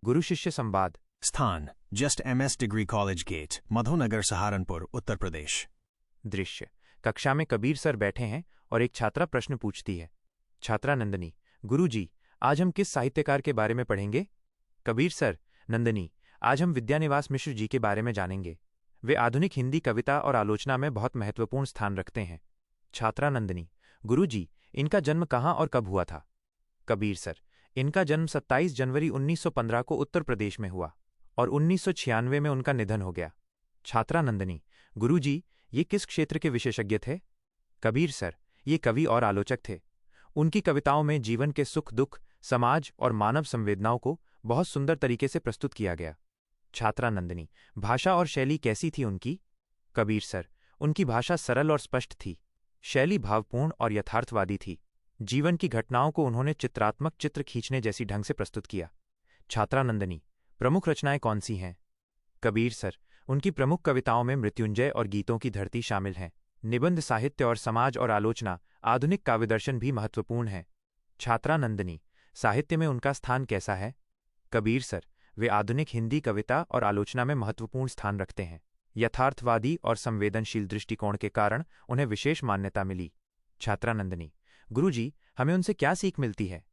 गुरु शिष्य संवाद। स्थान just MS degree college gate, Madhonagar, Saharanpur, Uttar Pradesh. दृश्य कक्षा में कबीर सर बैठे हैं और एक छात्रा प्रश्न पूछती है। छात्रा नंदनी, गुरुजी, आज हम किस साहित्यकार के बारे में पढ़ेंगे? कबीर सर, नंदनी, आज हम विद्यानिवास मिश्र जी के बारे में जानेंगे। वे आधुनिक हिंदी कविता और आलोचना में बहुत महत्वपूर्ण स्थान रखते हैं। छात्रा नंदनी, गुरुजी, इनका जन्म कहाँ और कब हुआ था? कबीर सर, इनका जन्म 27 जनवरी 1915 को उत्तर प्रदेश में हुआ और 1996 में उनका निधन हो गया। छात्रा नंदनी, गुरुजी, ये किस क्षेत्र के विशेषज्ञ थे? कबीर सर, ये कवि और आलोचक थे। उनकी कविताओं में जीवन के सुख दुख, समाज और मानव संवेदनाओं को बहुत सुंदर तरीके से प्रस्तुत किया गया। छात्रा नंदनी, भाषा और शैली कैसी थी उनकी? कबीर सर, उनकी भाषा सरल और स्पष्ट थी। शैली भावपूर्ण और यथार्थवादी थी। जीवन की घटनाओं को उन्होंने चित्रात्मक चित्र खींचने जैसी ढंग से प्रस्तुत किया। छात्रा नंदनी, प्रमुख रचनाएं कौन सी हैं? कबीर सर, उनकी प्रमुख कविताओं में मृत्युंजय और गीतों की धरती शामिल हैं। निबंध साहित्य और समाज और आलोचना, आधुनिक काव्यदर्शन भी महत्वपूर्ण है। छात्रा नंदनी, साहित्य में उनका स्थान कैसा है? कबीर सर, वे आधुनिक हिंदी कविता और आलोचना में महत्वपूर्ण स्थान रखते हैं। यथार्थवादी और संवेदनशील दृष्टिकोण के कारण उन्हें विशेष मान्यता मिली। छात्रा नंदनी, गुरुजी, हमें उनसे क्या सीख मिलती है?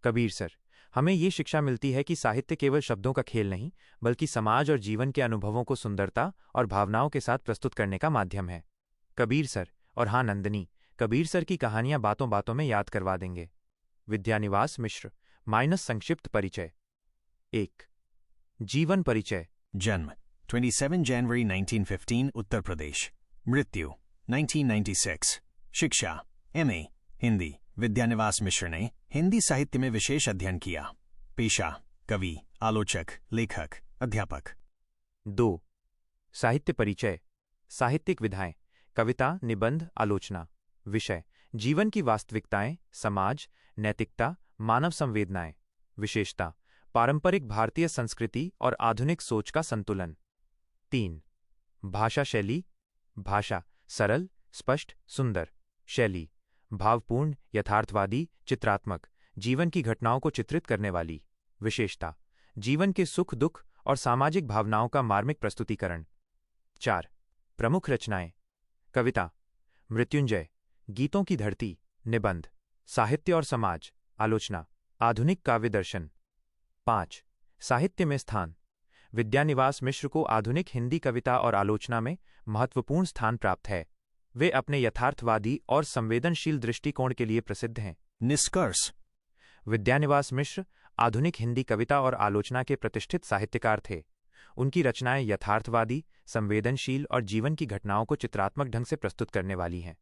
कबीर सर, हमें ये शिक्षा मिलती है कि साहित्य केवल शब्दों का खेल नहीं, बल्कि समाज और जीवन के अनुभवों को सुंदरता और भावनाओं के साथ प्रस्तुत करने का माध्यम है। कबीर सर, और हाँ नंदनी, कबीर सर की कहानियां बातों बातों में याद करवा देंगे। विद्यानिवास मिश्र माइनस संक्षिप्त परिचय। 1। जीवन परिचय। जन्म 27 जनवरी 1915, उत्तर प्रदेश। मृत्यु 1996। शिक्षा MA हिंदी। विद्यानिवास मिश्र ने हिंदी साहित्य में विशेष अध्ययन किया। पेशा कवि, आलोचक, लेखक, अध्यापक। 2। साहित्य परिचय। साहित्यिक विधाएं: कविता, निबंध, आलोचना। विषय: जीवन की वास्तविकताएं, समाज, नैतिकता, मानव संवेदनाएं। विशेषता: पारंपरिक भारतीय संस्कृति और आधुनिक सोच का संतुलन। 3। भाषा शैली। भाषा: सरल, स्पष्ट, सुंदर। शैली: भावपूर्ण, यथार्थवादी, चित्रात्मक, जीवन की घटनाओं को चित्रित करने वाली। विशेषता: जीवन के सुख दुख और सामाजिक भावनाओं का मार्मिक प्रस्तुतिकरण। 4। प्रमुख रचनाएं। कविता: मृत्युंजय, गीतों की धरती। निबंध: साहित्य और समाज, आलोचना, आधुनिक काव्य दर्शन। 5। साहित्य में स्थान। विद्यानिवास मिश्र को आधुनिक हिंदी कविता और आलोचना में महत्वपूर्ण स्थान प्राप्त है। वे अपने यथार्थवादी और संवेदनशील दृष्टिकोण के लिए प्रसिद्ध हैं। निष्कर्ष: विद्यानिवास मिश्र आधुनिक हिंदी कविता और आलोचना के प्रतिष्ठित साहित्यकार थे। उनकी रचनाएं यथार्थवादी, संवेदनशील और जीवन की घटनाओं को चित्रात्मक ढंग से प्रस्तुत करने वाली हैं।